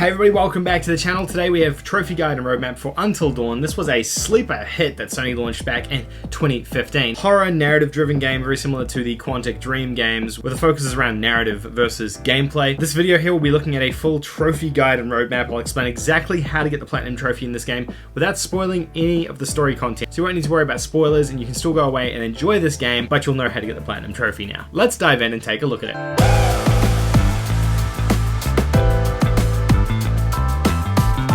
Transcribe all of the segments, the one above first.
Hey everybody, welcome back to the channel. Today we have Trophy Guide and Roadmap for Until Dawn. This was a sleeper hit that Sony launched back in 2015. Horror, narrative-driven game, very similar to the Quantic Dream games, where the focus is around narrative versus gameplay. This video here will be looking at a full Trophy Guide and Roadmap. I'll explain exactly how to get the Platinum Trophy in this game without spoiling any of the story content. So you won't need to worry about spoilers, and you can still go away and enjoy this game, but you'll know how to get the Platinum Trophy now. Let's dive in and take a look at it.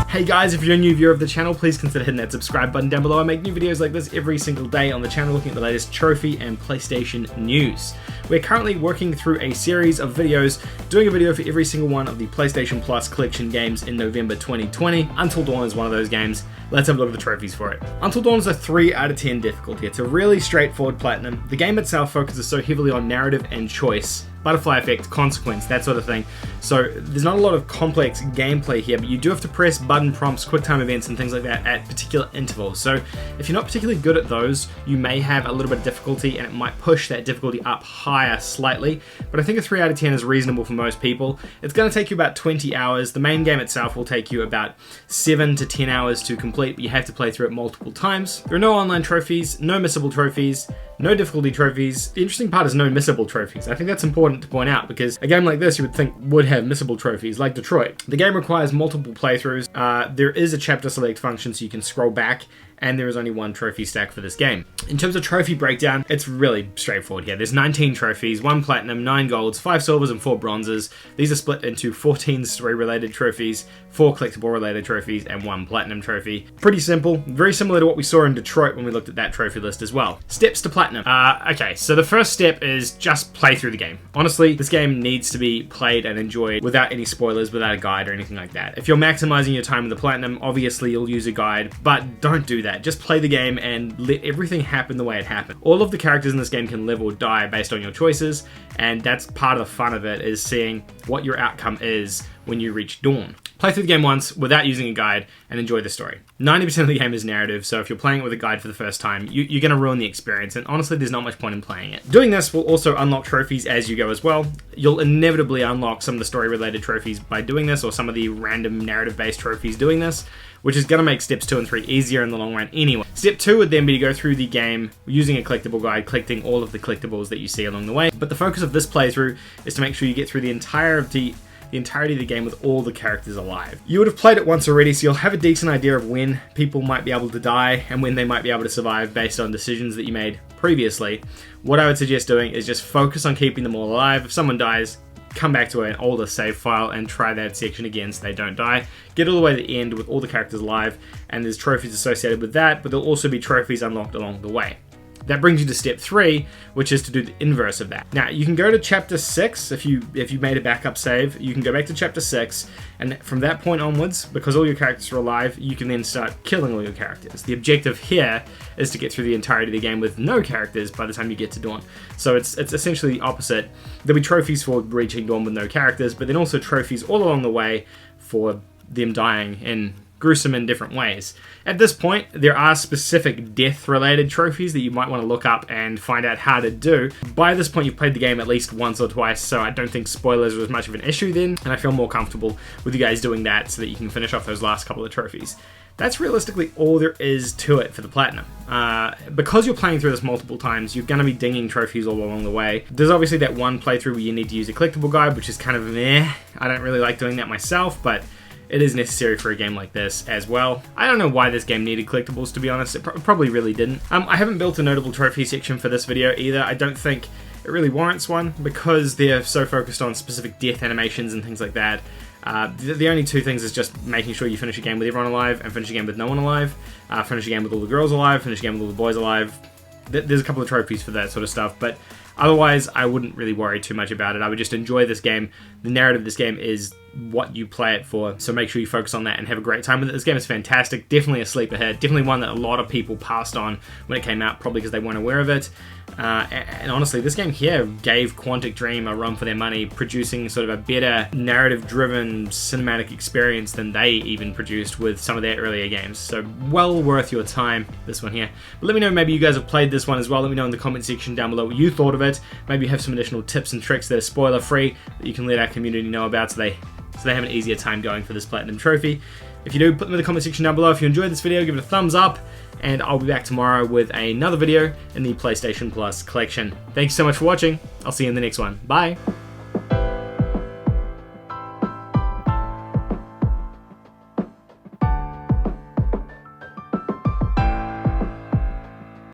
Hey guys, if you're a new viewer of the channel, please consider hitting that subscribe button down below. I make new videos like this every single day on the channel looking at the latest trophy and PlayStation news. We're currently working through a series of videos, doing a video for every single one of the PlayStation Plus collection games in November 2020. Until Dawn is one of those games. Let's have a look at the trophies for it. Until Dawn is a 3 out of 10 difficulty. It's a really straightforward platinum. The game itself focuses so heavily on narrative and choice. Butterfly effect, consequence, that sort of thing. So there's not a lot of complex gameplay here, but you do have to press button prompts, quick time events, and things like that at particular intervals. So if you're not particularly good at those, you may have a little bit of difficulty, and it might push that difficulty up higher slightly. But I think a 3 out of 10 is reasonable for most people. It's going to take you about 20 hours. The main game itself will take you about 7 to 10 hours to complete, but you have to play through it multiple times. There are no online trophies, no missable trophies, no difficulty trophies. The interesting part is no missable trophies. I think that's important to point out because a game like this you would think would have missable trophies, like Detroit. The game requires multiple playthroughs. There is a chapter select function so you can scroll back, and there is only one trophy stack for this game. In terms of trophy breakdown, it's really straightforward here. There's 19 trophies, 1 platinum, 9 golds, 5 silvers, and 4 bronzes. These are split into 14 story-related trophies, 4 collectible-related trophies, and 1 platinum trophy. Pretty simple, very similar to what we saw in Detroit when we looked at that trophy list as well. Steps to platinum. Okay, so the first step is just play through the game. Honestly, this game needs to be played and enjoyed without any spoilers, without a guide or anything like that. If you're maximizing your time with the platinum, obviously you'll use a guide, but don't do that. Just play the game and let everything happen the way it happened. All of the characters in this game can live or die based on your choices, and that's part of the fun of it, is seeing what your outcome is when you reach Dawn. Play through the game once without using a guide and enjoy the story. 90% of the game is narrative, so if you're playing it with a guide for the first time, you're going to ruin the experience, and honestly there's not much point in playing it. Doing this will also unlock trophies as you go as well. You'll inevitably unlock some of the story related trophies by doing this, or some of the random narrative based trophies doing this, which is going to make steps 2 and 3 easier in the long run anyway. Step 2 would then be to go through the game using a collectible guide, collecting all of the collectibles that you see along the way. But the focus of this playthrough is to make sure you get through the entirety of the game with all the characters alive. You would have played it once already, so you'll have a decent idea of when people might be able to die and when they might be able to survive based on decisions that you made previously. What I would suggest doing is just focus on keeping them all alive. If someone dies, come back to an older save file and try that section again so they don't die. Get all the way to the end with all the characters alive, and there's trophies associated with that, but there'll also be trophies unlocked along the way. That brings you to step 3, which is to do the inverse of that. Now, you can go to chapter 6 if you made a backup save. You can go back to chapter 6, and from that point onwards, because all your characters are alive, you can then start killing all your characters. The objective here is to get through the entirety of the game with no characters by the time you get to Dawn. So it's essentially the opposite. There'll be trophies for reaching Dawn with no characters, but then also trophies all along the way for them dying in gruesome in different ways. At this point, there are specific death-related trophies that you might want to look up and find out how to do. By this point, you've played the game at least once or twice, so I don't think spoilers was much of an issue then, and I feel more comfortable with you guys doing that so that you can finish off those last couple of trophies. That's realistically all there is to it for the platinum. Because you're playing through this multiple times, you're going to be dinging trophies all along the way. There's obviously that one playthrough where you need to use a collectible guide, which is kind of meh. I don't really like doing that myself, but it is necessary for a game like this as well. I don't know why this game needed collectibles, to be honest. It probably really didn't. I haven't built a notable trophy section for this video either. I don't think it really warrants one because they're so focused on specific death animations and things like that. The only two things is just making sure you finish a game with everyone alive and finish a game with no one alive, finish a game with all the girls alive, finish a game with all the boys alive. There's a couple of trophies for that sort of stuff, but otherwise I wouldn't really worry too much about it. I would just enjoy this game. The narrative of this game is what you play it for, so make sure you focus on that and have a great time with it. This game is fantastic, definitely a sleeper hit, definitely one that a lot of people passed on when it came out, probably because they weren't aware of it. And honestly, this game here gave Quantic Dream a run for their money, producing sort of a better narrative-driven cinematic experience than they even produced with some of their earlier games. So well worth your time, this one here. But let me know, maybe you guys have played this one as well. Let me know in the comment section down below what you thought of it. Maybe you have some additional tips and tricks that are spoiler-free that you can let our community know about so they so they have an easier time going for this Platinum Trophy. If you do, put them in the comment section down below. If you enjoyed this video, give it a thumbs up, and I'll be back tomorrow with another video in the PlayStation Plus collection. Thank you so much for watching. I'll see you in the next one. Bye!